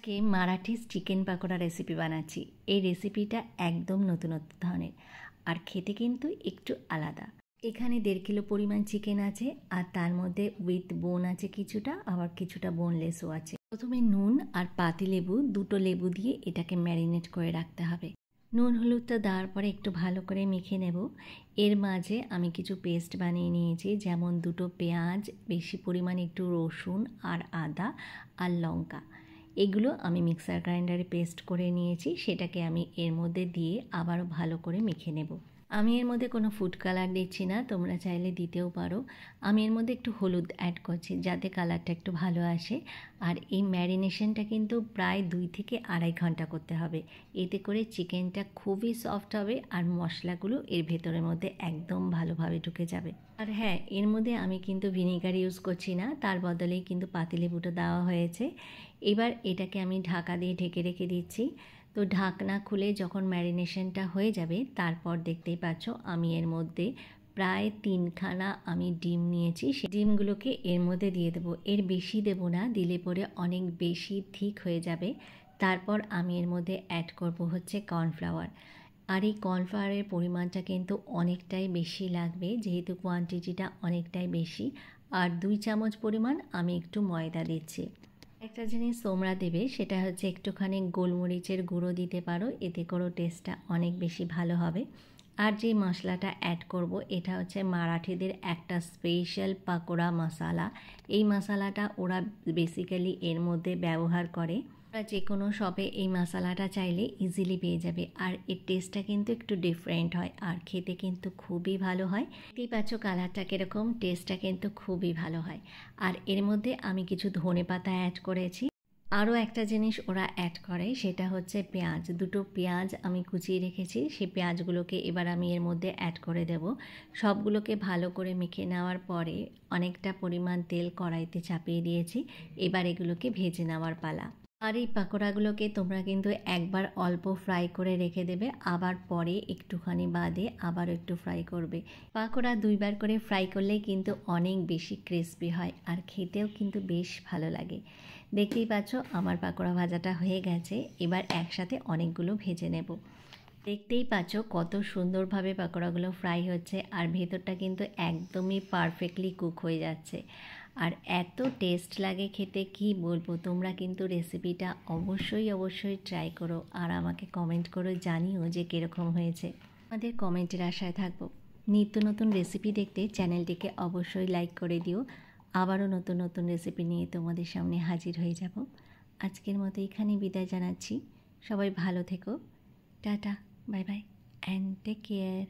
আজকে মারাঠিস chicken pakora recipe বানাচ্ছি। এই রেসিপিটা একদম নতুনত্ব ধরনের আর খেতে কিন্তু একটু আলাদা। এখানে 1.5 কিলো পরিমাণ চিকেন আছে আর তার মধ্যে উইথ বোন আছে কিছুটা, আবার কিছুটা বোনলেসও আছে। প্রথমে নুন আর পাতিলেবু, 2টো লেবু দিয়ে এটাকে ম্যারিনেট করে রাখতে হবে। নুন হলুদটা দেওয়ার পরে একটু ভালো করে মেখে নেব। এর মাঝে আমি কিছু পেস্ট বানিয়ে নিয়েছি, যেমন 2টো পেঁয়াজ, বেশি পরিমাণে একটু রসুন আর আদা আর লঙ্কা। এগুলো আমি মিক্সার গ্রাইন্ডারে পেস্ট করে নিয়েছি, সেটাকে আমি এর মধ্যে দিয়ে আবারও ভালো করে মেখে নেব। আমি এর মধ্যে কোনো ফুড কালার দিচ্ছি না, তোমরা চাইলে দিতেও পারো। আমি এর মধ্যে একটু হলুদ অ্যাড করছি যাতে কালারটা একটু ভালো আসে। আর এই ম্যারিনেশনটা কিন্তু প্রায় 2 থেকে 2.5 ঘন্টা করতে হবে। এতে করে চিকেনটা খুবই সফট হবে আর মশলাগুলো এর ভেতরের মধ্যে একদম ভালোভাবে ঢুকে যাবে। আর হ্যাঁ, এর মধ্যে আমি কিন্তু ভিনেগার ইউজ করছি না, তার বদলেই কিন্তু পাতিলেবুটা দেওয়া হয়েছে। এবার এটাকে আমি ঢাকা দিয়ে ঢেকে রেখে দিচ্ছি। তো ঢাকনা খুলে যখন ম্যারিনেশনটা হয়ে যাবে, তারপর দেখতেই পাচ্ছ আমি এর মধ্যে প্রায় 3খানা আমি ডিম নিয়েছি। সেই ডিমগুলোকে এর মধ্যে দিয়ে দেবো। এর বেশি দেবো না, দিলে পরে অনেক বেশি ঠিক হয়ে যাবে। তারপর আমি এর মধ্যে অ্যাড করব হচ্ছে কর্নফ্লাওয়ার। আর এই কর্নফ্লাওয়ারের পরিমাণটা কিন্তু অনেকটাই বেশি লাগবে, যেহেতু কোয়ান্টিটিটা অনেকটাই বেশি। আর 2 চামচ পরিমাণ আমি একটু ময়দা দিচ্ছি। একটা জিনিস তোমরা দেবে, সেটা হচ্ছে একটুখানি গোলমরিচের গুঁড়ো দিতে পারো, এতে করে টেস্টটা অনেক বেশি ভালো হবে। আর যে মশলাটা অ্যাড করব, এটা হচ্ছে মারাঠিদের একটা স্পেশাল পাকোড়া মশলা। এই মশলাটা ওরা বেসিক্যালি এর মধ্যে ব্যবহার করে। ওরা যে কোনো শপে এই মশলাটা চাইলে ইজিলি পেয়ে যাবে। আর এর টেস্টটা কিন্তু একটু ডিফারেন্ট হয় আর খেতে কিন্তু খুবই ভালো হয়। দেখতেই পাচ্ছ কালারটা কীরকম, টেস্টটা কিন্তু খুবই ভালো হয়। আর এর মধ্যে আমি কিছু ধনেপাতা অ্যাড করেছি। আরও একটা জিনিস ওরা অ্যাড করে, সেটা হচ্ছে পেঁয়াজ। 2টো পেঁয়াজ আমি কুচিয়ে রেখেছি, সেই পেঁয়াজগুলোকে এবার আমি এর মধ্যে অ্যাড করে দেব। সবগুলোকে ভালো করে মেখে নেওয়ার পরে অনেকটা পরিমাণ তেল কড়াইতে চাপিয়ে দিয়েছি। এবার এগুলোকে ভেজে নেওয়ার পালা। আর এই পাকোড়াগুলোকে তোমরা কিন্তু একবার অল্প ফ্রাই করে রেখে দেবে, আবার পরে একটুখানি বাদে আবার একটু ফ্রাই করবে। পাকোড়া 2বার করে ফ্রাই করলেই কিন্তু অনেক বেশি ক্রিস্পি হয় আর খেতেও কিন্তু বেশ ভালো লাগে। দেখতেই পাচ্ছ আমার পাকোড়া ভাজাটা হয়ে গেছে। এবার একসাথে অনেকগুলো ভেজে নেব। দেখতেই পাচ্ছ কত সুন্দরভাবে পাকোড়াগুলো ফ্রাই হচ্ছে আর ভেতরটা কিন্তু একদমই পারফেক্টলি কুক হয়ে যাচ্ছে। আর এত টেস্ট লাগে খেতে, কি বলবো। তোমরা কিন্তু রেসিপিটা অবশ্যই ট্রাই করো আর আমাকে কমেন্ট করো, জানিও যে কীরকম হয়েছে। আমাদের কমেন্টের আশায় থাকবো। নিত্য নতুন রেসিপি দেখতে চ্যানেলটিকে অবশ্যই লাইক করে দিও। আবারও নতুন রেসিপি নিয়ে তোমাদের সামনে হাজির হয়ে যাব। আজকের মতো এখানেই বিদায় জানাচ্ছি। সবাই ভালো থেকো। Tata, bye bye and take care.